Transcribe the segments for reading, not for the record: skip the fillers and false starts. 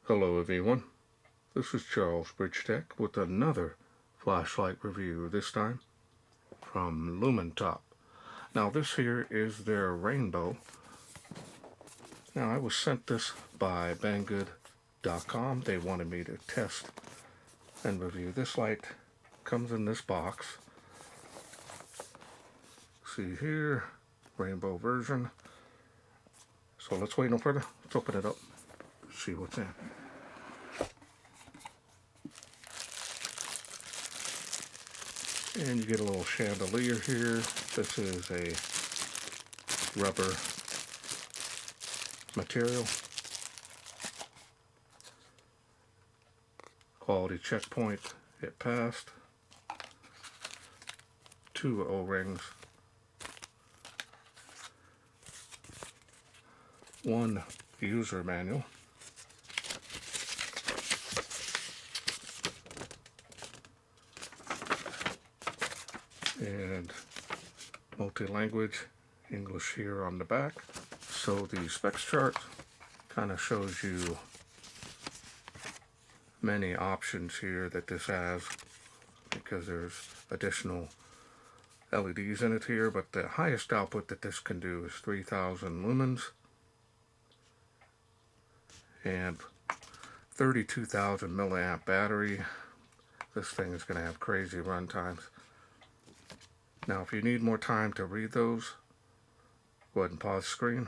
Hello everyone, this is Charles BridgTec with another flashlight review, this time from Lumintop. Now this here is their rainbow. Now I was sent this by Banggood.com. They wanted me to test and review. This light comes in this box. See here, rainbow version. So let's wait no further. Let's open it up, see what's in. And you get a little chandelier here. This is a rubber material. Quality checkpoint, it passed. 2 O-rings. 1 user manual. And multi-language, English here on the back. So the specs chart kind of shows you many options here that this has, because there's additional LEDs in it here, but the highest output that this can do is 3000 lumens and 32,000 milliamp battery. This thing is going to have crazy run times. Now, if you need more time to read those, go ahead and pause the screen.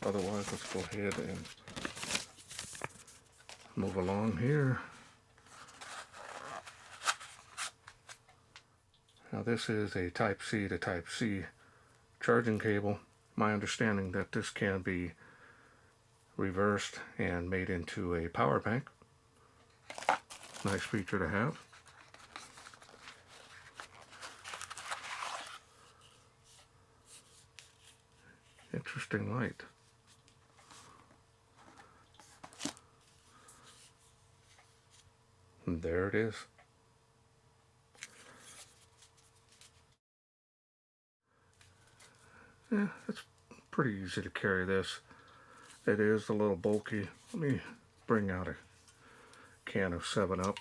Otherwise, let's go ahead and move along here. Now, this is a Type-C to Type-C charging cable. My understanding that this can be reversed and made into a power bank. Nice feature to have. Interesting light. And there it is. Yeah, it's pretty easy to carry this. It is a little bulky. Let me bring out a can of 7-Up,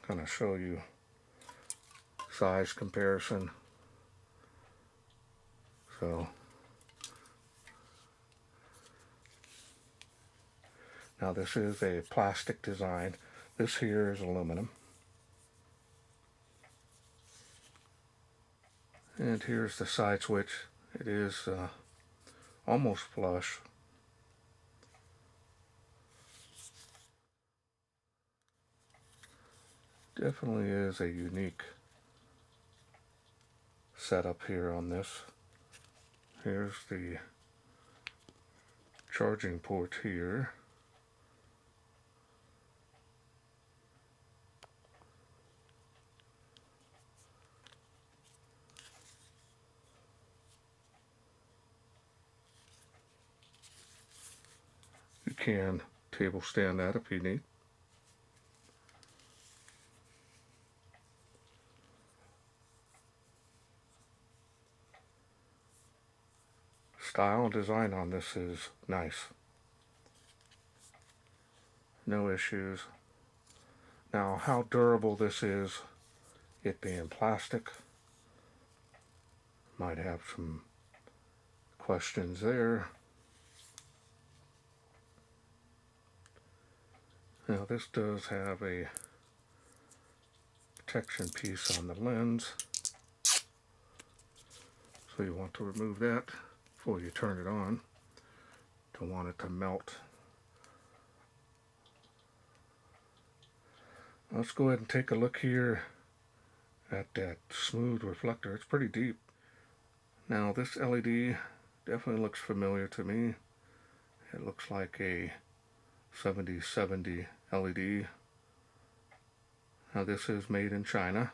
kind of show you size comparison. So now this is a plastic design. This here is aluminum. And here's the side switch. It is almost flush. Definitely is a unique setup here on this. Here's the charging port here. You can table stand that if you need. Style and design on this is nice. No issues. Now, how durable this is, it being plastic, might have some questions there. Now, this does have a protection piece on the lens, so you want to remove that before you turn it on. Don't want it to melt. Let's go ahead and take a look here at that smooth reflector. It's pretty deep. Now, this LED definitely looks familiar to me. It looks like a 7070 LED. Now, this is made in China.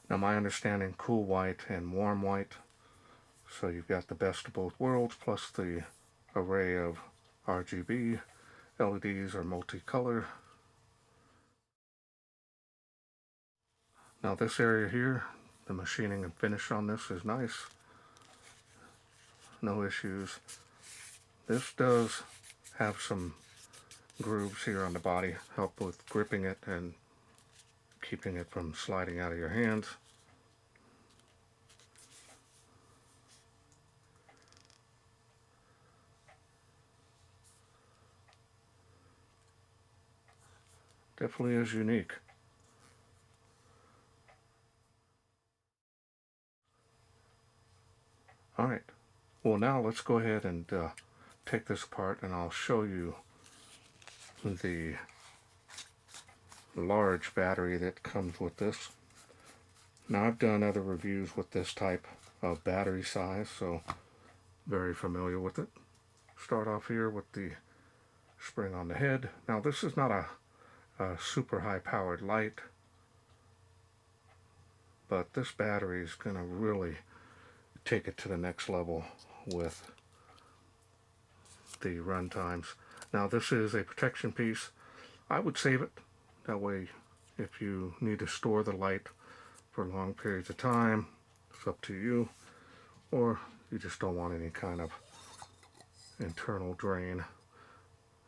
Now, my understanding, cool white and warm white. So you've got the best of both worlds, plus the array of RGB. LEDs are multicolor. Now this area here, the machining and finish on this is nice. no issues. This does have some grooves here on the body, help with gripping it and keeping it from sliding out of your hands. Definitely is unique. Alright, well now let's go ahead and take this apart and I'll show you the large battery that comes with this. Now I've done other reviews with this type of battery size, so very familiar with it. Start off here with the spring on the head. Now this is not a super high powered light, but this battery is going to really take it to the next level with the run times. Now this is a protection piece. I would save it. That way if you need to store the light for long periods of time, it's up to you. Or you just don't want any kind of internal drain.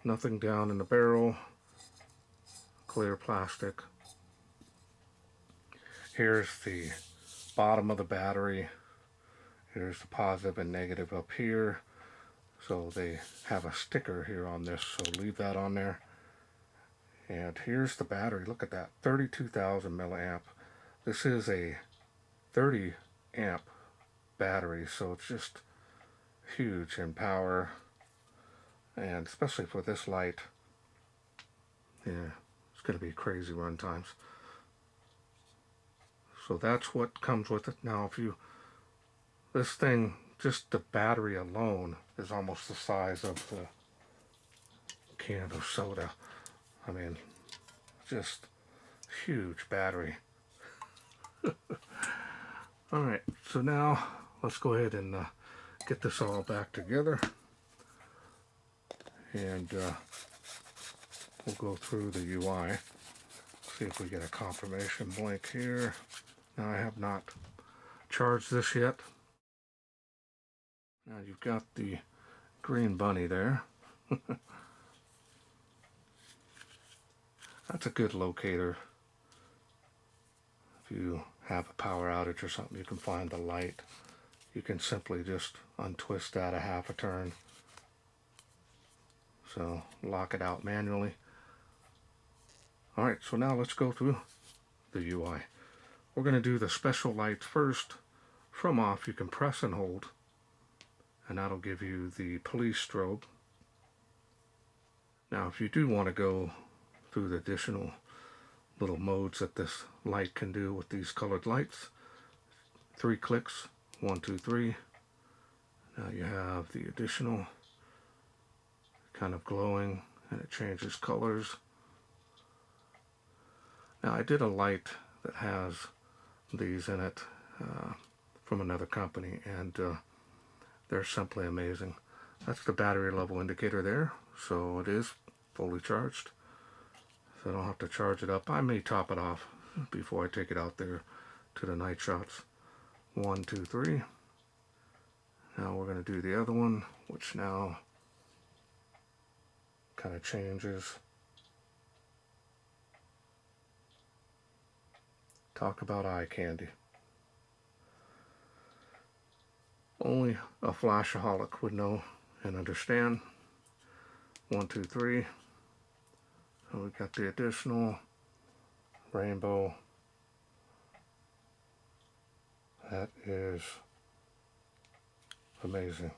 Nothing down in the barrel. Clear plastic. Here's the bottom of the battery. Here's the positive and negative up here. So they have a sticker here on this, so leave that on there. And here's the battery. Look at that, 32,000 milliamp. This is a 30 amp battery, so it's just huge in power, and especially for this light, yeah, it's going to be crazy run times. So that's what comes with it. Now if you, this thing, just the battery alone is almost the size of the can of soda. I mean, just huge battery. Alright, so now let's go ahead and get this all back together, and we'll go through the UI, see if we get a confirmation blank here. Now I have not charged this yet. Now you've got the green bunny there. That's a good locator. If you have a power outage or something, you can find the light. You can simply just untwist that a half a turn. So lock it out manually. Alright, so now let's go through the UI. We're going to do the special lights first. From off, you can press and hold, and that'll give you the police strobe. Now if you do want to go through the additional little modes that this light can do with these colored lights, 3 clicks, 1, 2, 3. Now you have the additional kind of glowing, and it changes colors. Now I did a light that has these in it from another company, and they're simply amazing. That's the battery level indicator there, so it is fully charged. So I don't have to charge it up. I may top it off before I take it out there to the night shots. 1, 2, 3. Now we're going to do the other one, which now kind of changes. Talk about eye candy. Only a flashaholic would know and understand. 1, 2, 3. So we got the additional rainbow. That is amazing.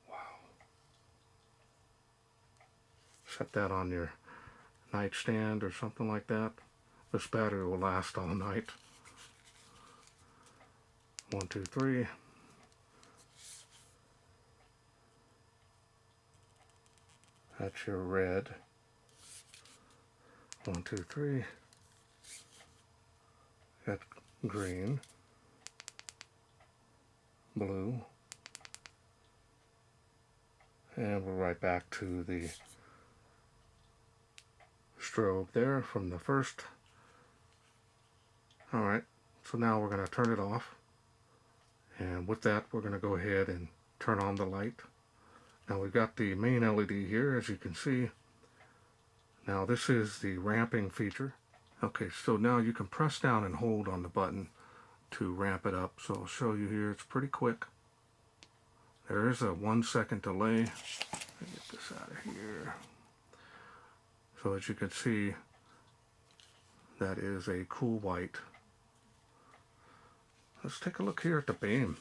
Wow. Set that on your nightstand or something like that. This battery will last all night. 1, 2, 3. That's your red. 1, 2, 3. Got green, blue, and we're right back to the strobe there from the first. Alright, so now we're going to turn it off. And with that, we're going to go ahead and turn on the light. Now we've got the main LED here, as you can see. Now this is the ramping feature. Okay, so now you can press down and hold on the button to ramp it up. So I'll show you here, it's pretty quick. There is a 1 second delay. Let me get this out of here. So as you can see, that is a cool white. Let's take a look here at the beam.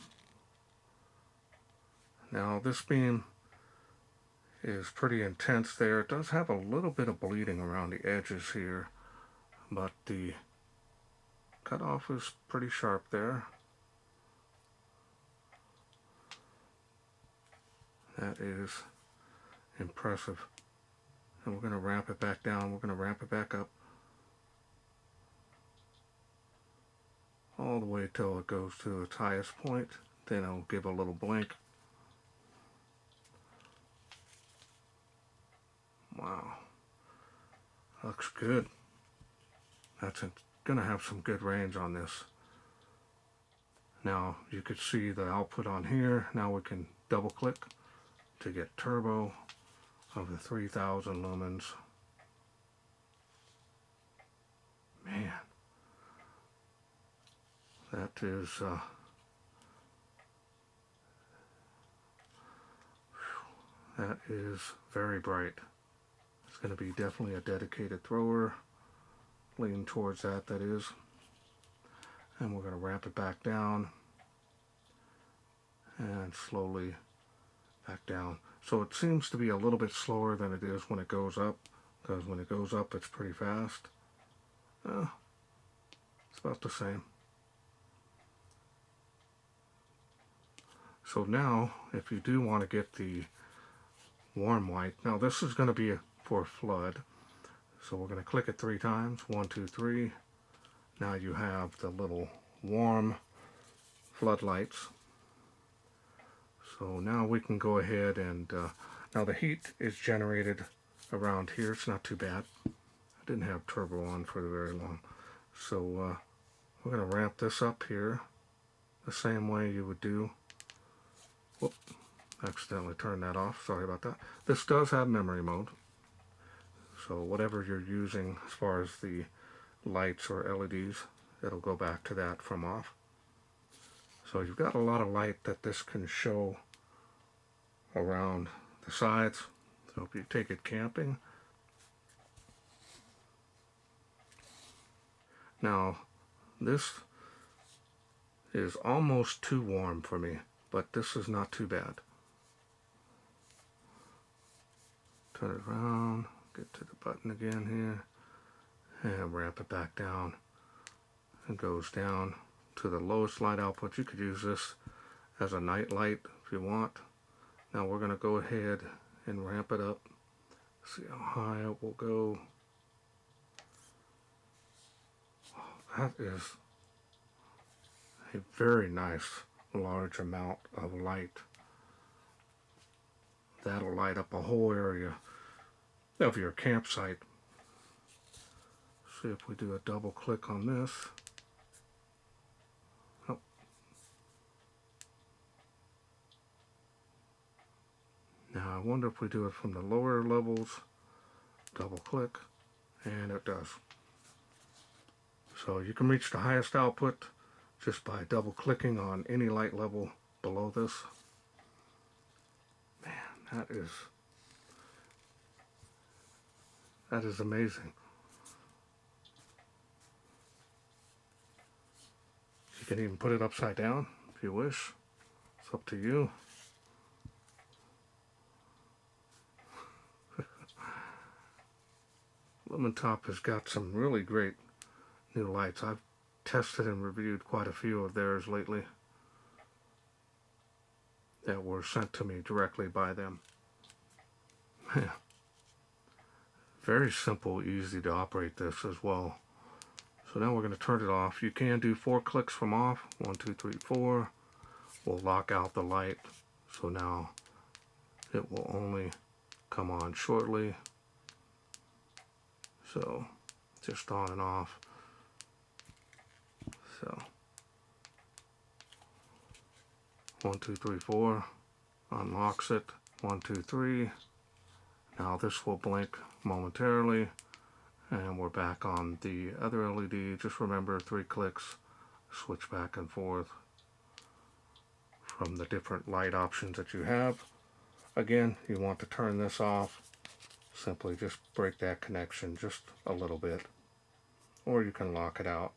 Now this beam is pretty intense there. It does have a little bit of bleeding around the edges here, but the cutoff is pretty sharp there. That is impressive. And we're going to ramp it back down. We're going to ramp it back up all the way till it goes to its highest point. Then it'll give a little blink. Wow, looks good. That's gonna have some good range on this. Now you could see the output on here. Now we can double click to get turbo of the 3000 lumens. Man, that is very bright. It's going to be definitely a dedicated thrower. Lean towards that, that is. And we're going to ramp it back down and slowly back down. So it seems to be a little bit slower than it is when it goes up, because when it goes up it's pretty fast. It's about the same. So now if you do want to get the warm white, now this is going to be for flood. So we're going to click it 3 times. 1, 2, 3. Now you have the little warm floodlights. So now we can go ahead and now the heat is generated around here. It's not too bad. I didn't have turbo on for very long. So we're going to ramp this up here the same way you would do. Whoop, accidentally turned that off. Sorry about that. This does have memory mode. So whatever you're using as far as the lights or LEDs, it'll go back to that from off. So you've got a lot of light that this can show around the sides. So if you take it camping. Now this is almost too warm for me, but this is not too bad. Turn it around. Get to the button again here and ramp it back down. It goes down to the lowest light output. You could use this as a night light if you want. Now we're going to go ahead and ramp it up. See how high it will go. That is a very nice large amount of light. That'll light up a whole area of your campsite. See if we do a double click on this. Oh. Now I wonder if we do it from the lower levels. Double click, and it does. So you can reach the highest output just by double clicking on any light level below this. Man, that is amazing. You can even put it upside down if you wish. It's up to you. Lumintop has got some really great new lights. I've tested and reviewed quite a few of theirs lately that were sent to me directly by them. Very simple, easy to operate this as well. So now we're going to turn it off. You can do 4 clicks from off. 1, 2, 3, 4. We'll lock out the light. So now it will only come on shortly. So just on and off. So 1, 2, 3, 4. Unlocks it. 1, 2, 3. Now this will blink momentarily, and we're back on the other LED. Just remember 3 clicks, switch back and forth from the different light options that you have. Again, you want to turn this off. Simply just break that connection just a little bit, or you can lock it out.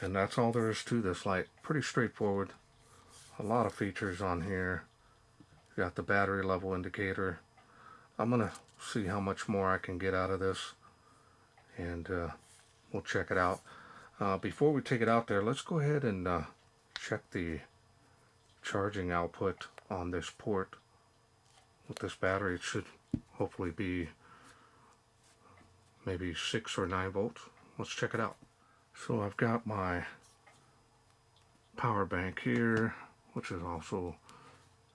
And that's all there is to this light. Pretty straightforward. A lot of features on here. You got the battery level indicator. I'm gonna see how much more I can get out of this, and we'll check it out. Before we take it out there, let's go ahead and check the charging output on this port. With this battery, it should hopefully be maybe 6 or 9 volts. Let's check it out. So I've got my power bank here, which is also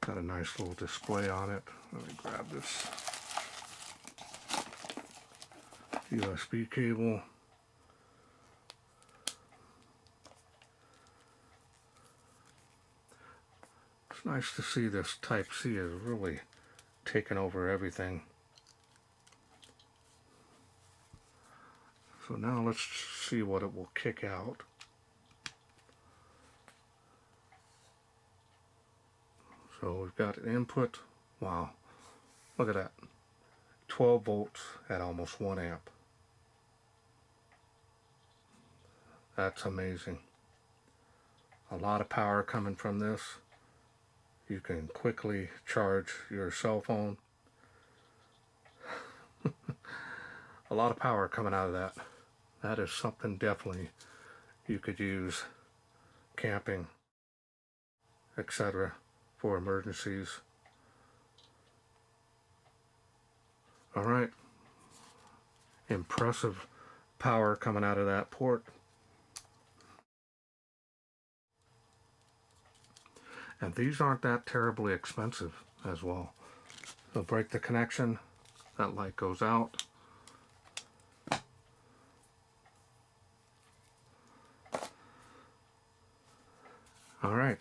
got a nice little display on it. Let me grab this USB cable. It's nice to see this Type-C is really taken over everything. So now let's see what it will kick out. So we've got an input. Wow, look at that. 12 volts at almost 1 amp. That's amazing. A lot of power coming from this. You can quickly charge your cell phone. A lot of power coming out of that. That is something definitely you could use camping, etc., for emergencies. All right. Impressive power coming out of that port. And these aren't that terribly expensive as well. So break the connection, that light goes out. All right.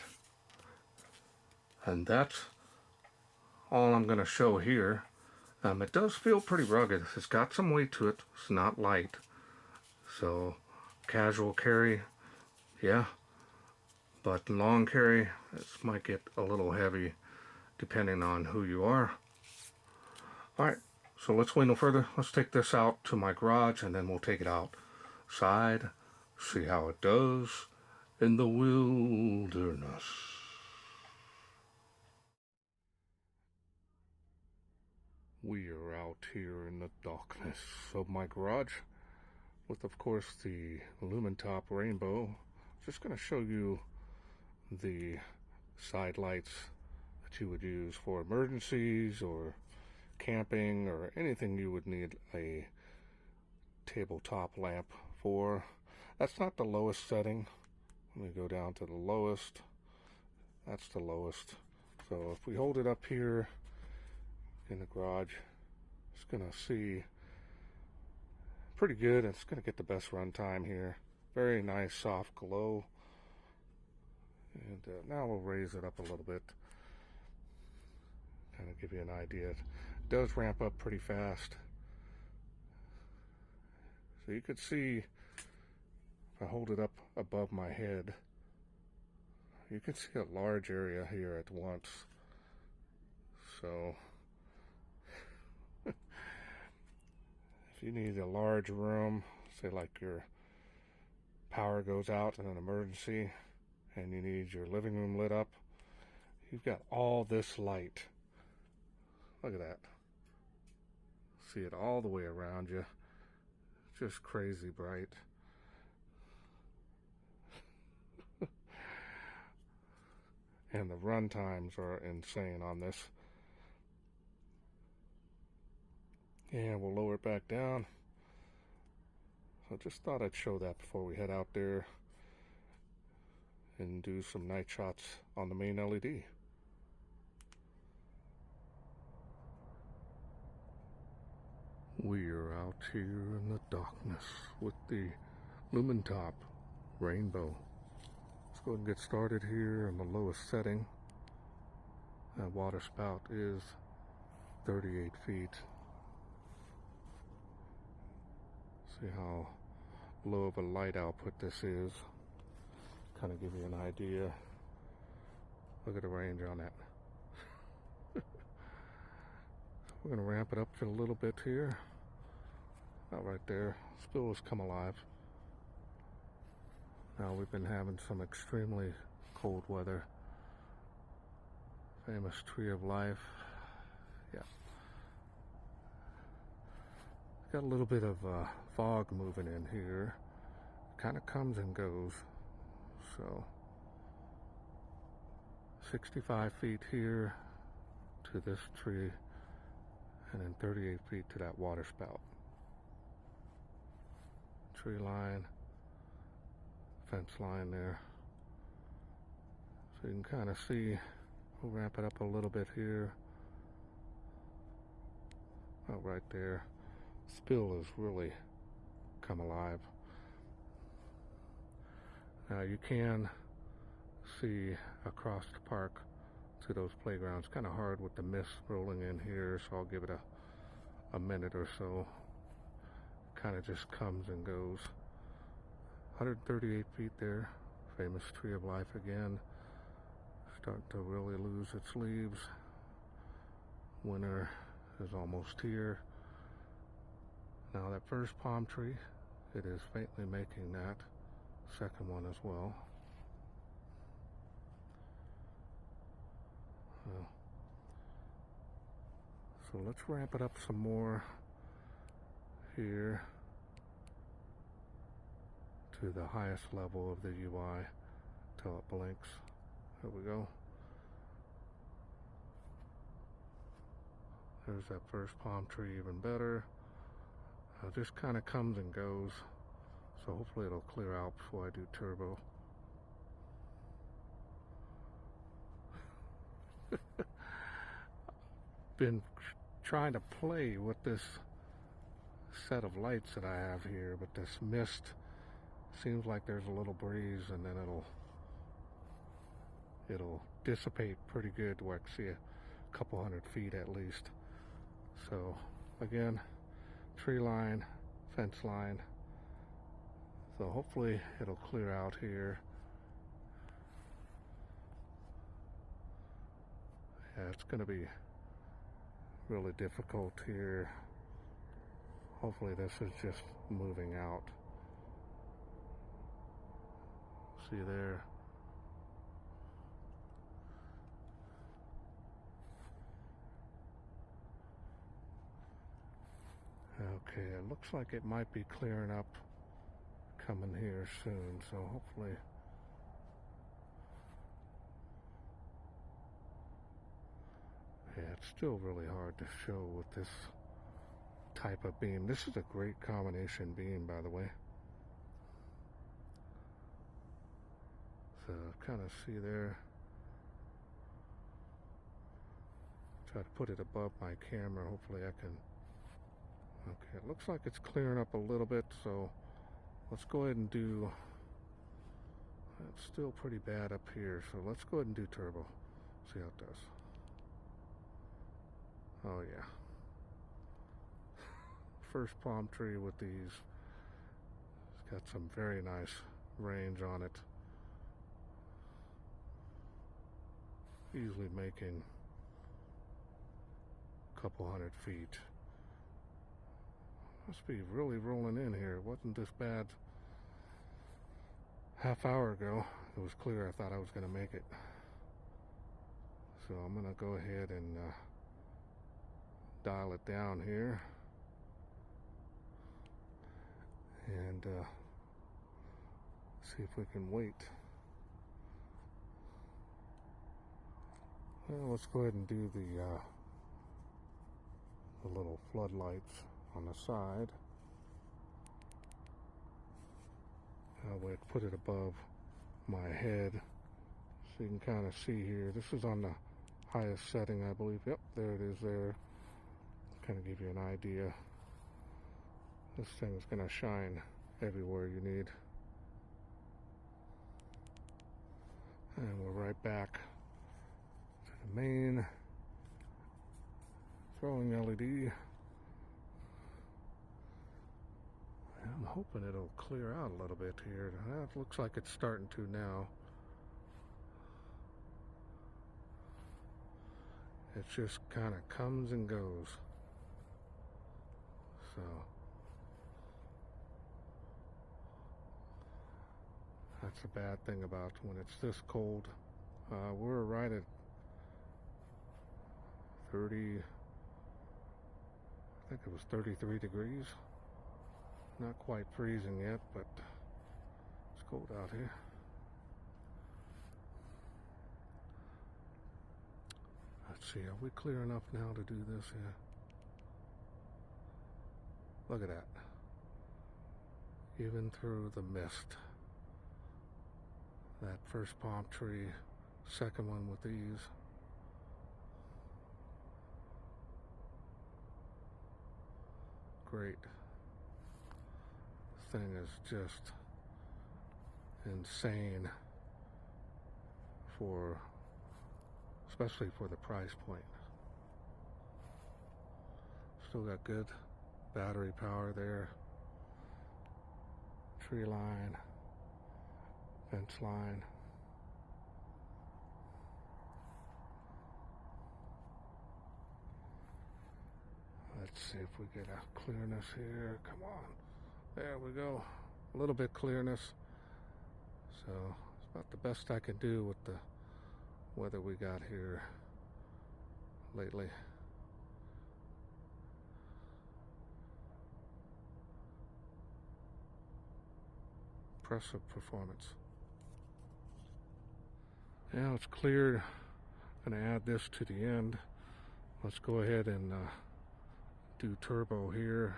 And that's all I'm going to show here. It does feel pretty rugged. It's got some weight to it. It's not light. So casual carry, yeah. But long carry, this might get a little heavy depending on who you are. Alright, so let's wait no further. Let's take this out to my garage and then we'll take it outside, see how it does in the wilderness. We are out here in the darkness of my garage with, of course, the Lumintop rainbow. Just going to show you the side lights that you would use for emergencies or camping or anything you would need a tabletop lamp for. That's not the lowest setting. Let me go down to the lowest. That's the lowest. So if we hold it up here in the garage, it's gonna see pretty good. It's gonna get the best runtime here. Very nice soft glow. And now we'll raise it up a little bit, kind of give you an idea. It does ramp up pretty fast. So you could see, if I hold it up above my head, you can see a large area here at once. So if you need a large room, say like your power goes out in an emergency and you need your living room lit up, you've got all this light. Look at that. See it all the way around you. Just crazy bright. And the run times are insane on this. And we'll lower it back down. So just thought I'd show that before we head out there and do some night shots on the main LED. We are out here in the darkness with the Lumintop rainbow. go ahead and get started here on the lowest setting. That water spout is 38 feet. See how low of a light output this is. Kind of give you an idea. Look at the range on that. We're going to ramp it up a little bit here. About right there. Spill has come alive. Now we've been having some extremely cold weather. Famous tree of life. Yeah. Got a little bit of fog moving in here. Kind of comes and goes. So 65 feet here to this tree, and then 38 feet to that water spout. Tree line, fence line there. So you can kind of see, we'll ramp it up a little bit here. About right there. Spill has really come alive. Now you can see across the park to those playgrounds. Kind of hard with the mist rolling in here, so I'll give it a minute or so. Kind of just comes and goes. 138 feet there. Famous tree of life again. Starting to really lose its leaves. Winter is almost here. Now that first palm tree, it is faintly making that second one as well. So let's ramp it up some more here to the highest level of the UI till it blinks. There we go. There's that first palm tree, even better. Just kind of comes and goes, so hopefully it'll clear out before I do turbo. Been trying to play with this set of lights that I have here, but this mist seems like there's a little breeze, and then it'll dissipate pretty good where I can see a couple hundred feet at least. So again, tree line, fence line. So hopefully it'll clear out here. Yeah, it's going to be really difficult here. Hopefully this is just moving out. See there? Okay, it looks like it might be clearing up coming here soon, so hopefully yeah, it's still really hard to show with this type of beam. This is a great combination beam, by the way. So kind of see there. Try to put it above my camera. Hopefully I can. Okay, it looks like it's clearing up a little bit, so let's go ahead and do. It's still pretty bad up here, so let's go ahead and do turbo. See how it does. Oh yeah. First palm tree with these. It's got some very nice range on it. Easily making a couple hundred feet. Must be really rolling in here. It wasn't this bad half hour ago. It was clear. I thought I was going to make it. So I'm going to go ahead and dial it down here. And see if we can wait. Well, let's go ahead and do the little floodlights on the side. I would put it above my head so you can kind of see here. This is on the highest setting, I believe. Yep, there it is there. Kind of give you an idea. This thing is going to shine everywhere you need. And we're right back to the main throwing LED. I'm hoping it'll clear out a little bit here. It looks like it's starting to now. It just kind of comes and goes. So that's a bad thing about when it's this cold. We're right at 30, I think it was 33 degrees. Not quite freezing yet, but it's cold out here. Let's see, are we clear enough now to do this here? Look at that. Even through the mist. That first palm tree, second one with these. Great. This thing is just insane especially for the price point. Still got good battery power there. Tree line, fence line. Let's see if we get a clearness here. Come on. There we go. A little bit clearness. So it's about the best I can do with the weather we got here lately. Impressive performance. Now it's cleared. I'm going to add this to the end. Let's go ahead and do turbo here.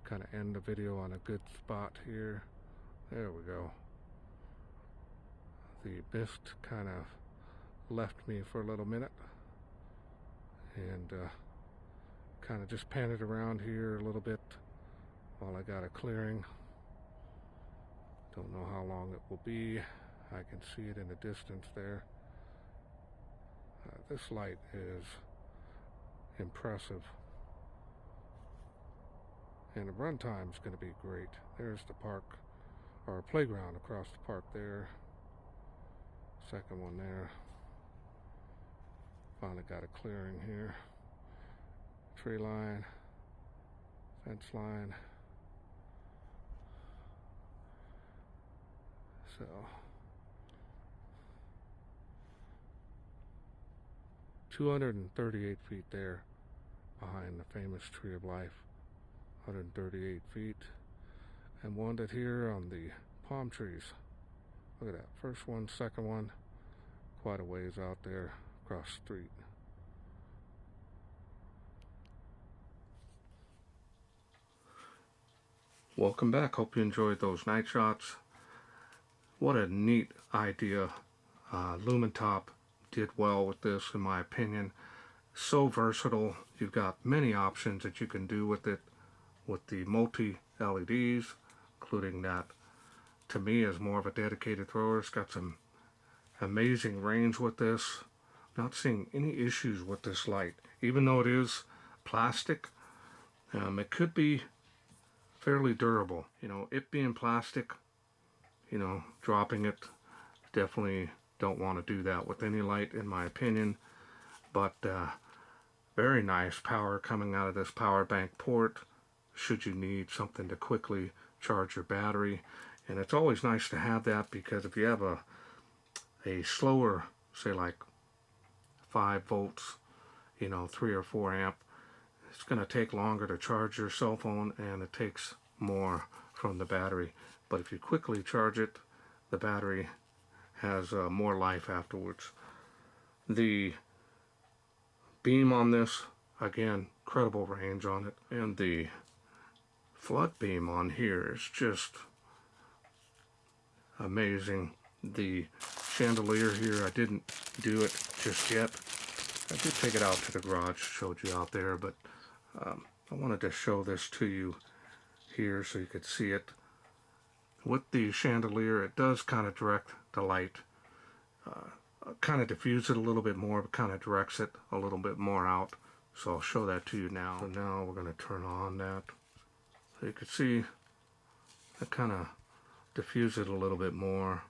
Kind of end the video on a good spot here. There we go. The mist kind of left me for a little minute, and kind of just pan it around here a little bit while I got a clearing. Don't know how long it will be. I can see it in the distance there. This light is impressive, and the runtime is going to be great. There's the park, or playground across the park there. Second one there. Finally got a clearing here. Tree line, fence line. So 238 feet there behind the famous Tree of Life. 138 feet. And one that here on the palm trees. Look at that. First one, second one. Quite a ways out there across the street. Welcome back. Hope you enjoyed those night shots. What a neat idea. Lumintop did well with this, in my opinion. So versatile. You've got many options that you can do with it, with the multi LEDs, including that to me is more of a dedicated thrower. It's got some amazing range with this. Not seeing any issues with this light, even though it is plastic. It could be fairly durable. You know, it being plastic, you know, dropping it, definitely don't want to do that with any light, in my opinion. But very nice power coming out of this power bank port should you need something to quickly charge your battery. And it's always nice to have that, because if you have a slower, say like 5 volts, you know, 3 or 4 amp, it's going to take longer to charge your cell phone, and it takes more from the battery. But if you quickly charge it, the battery has more life afterwards. The beam on this, again, incredible range on it, and the flood beam on here is just amazing. The chandelier here, I didn't do it just yet. I did take it out to the garage, showed you out there, but I wanted to show this to you here so you could see it. With the chandelier, it does kind of direct the light kind of diffuse it a little bit more, but kind of directs it a little bit more out. So I'll show that to you now. So now we're going to turn on that. So you can see I kind of diffuse it a little bit more.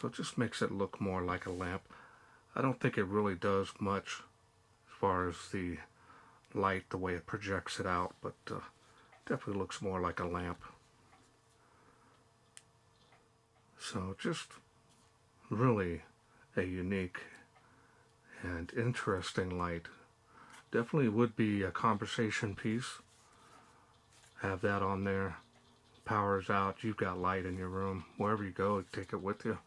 So it just makes it look more like a lamp. I don't think it really does much as far as the light, the way it projects it out, but definitely looks more like a lamp. So just really a unique and interesting light. Definitely would be a conversation piece. Have that on there. Power's out, you've got light in your room. Wherever you go, take it with you.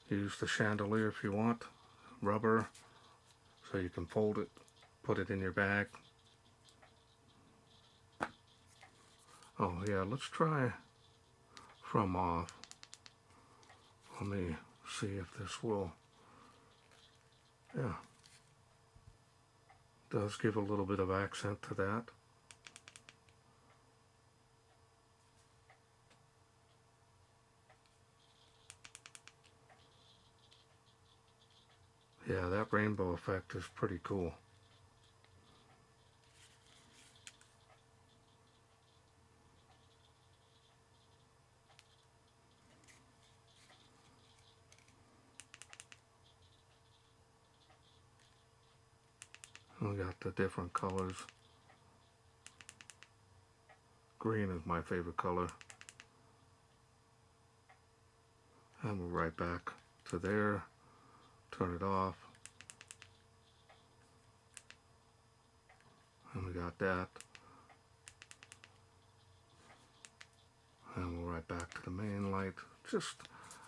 Use the chandelier if you want. Rubber, so you can fold it, put it in your bag. Oh yeah, let's try from off. Let me see if this will, yeah, does give a little bit of accent to that. Yeah, that rainbow effect is pretty cool. We got the different colors. Green is my favorite color. And we're right back to there. Turn it off. And we got that. And we're right back to the main light. Just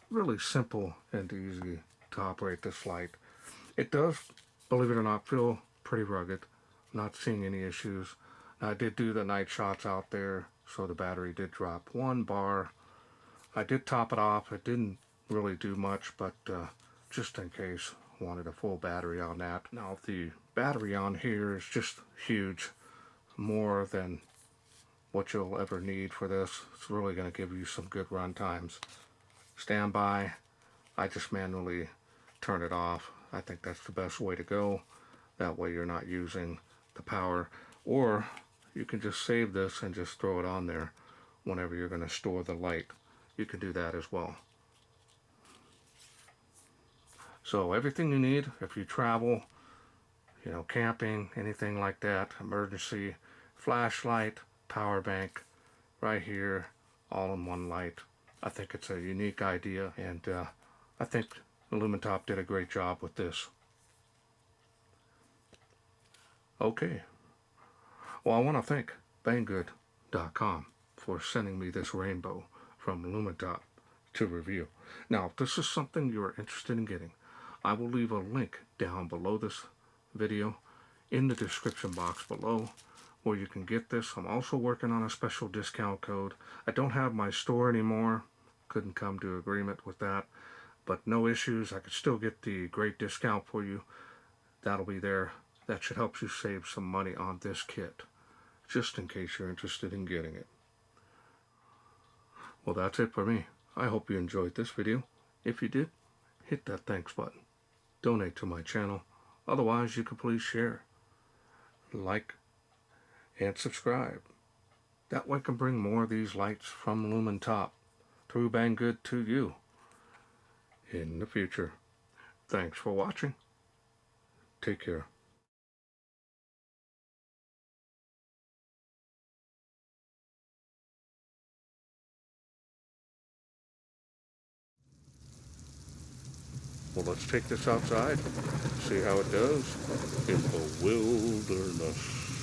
really simple and easy to operate this light. It does, believe it or not, feel pretty rugged. Not seeing any issues. I did do the night shots out there, so the battery did drop 1 bar. I did top it off. It didn't really do much, but just in case, wanted a full battery on that. Now the battery on here is just huge, more than what you'll ever need for this. It's really going to give you some good run times. Standby, I just manually turn it off. I think that's the best way to go. That way you're not using the power. Or you can just save this and just throw it on there whenever you're going to store the light. You can do that as well. So everything you need if you travel, you know, camping, anything like that, emergency, flashlight, power bank, right here, all in one light. I think it's a unique idea, and I think Lumintop did a great job with this. Okay, well, I want to thank Banggood.com for sending me this rainbow from Lumintop to review. Now, if this is something you're interested in getting, I will leave a link down below this video in the description box below where you can get this. I'm also working on a special discount code. I don't have my store anymore. Couldn't come to agreement with that, but no issues. I could still get the great discount for you. That'll be there. That should help you save some money on this kit, just in case you're interested in getting it. Well, that's it for me. I hope you enjoyed this video. If you did, hit that thanks button. Donate to my channel. Otherwise, you can please share, like, and subscribe. That way I can bring more of these lights from Lumintop through Banggood to you in the future. Thanks for watching. Take care. Well, let's take this outside, see how it does in the wilderness.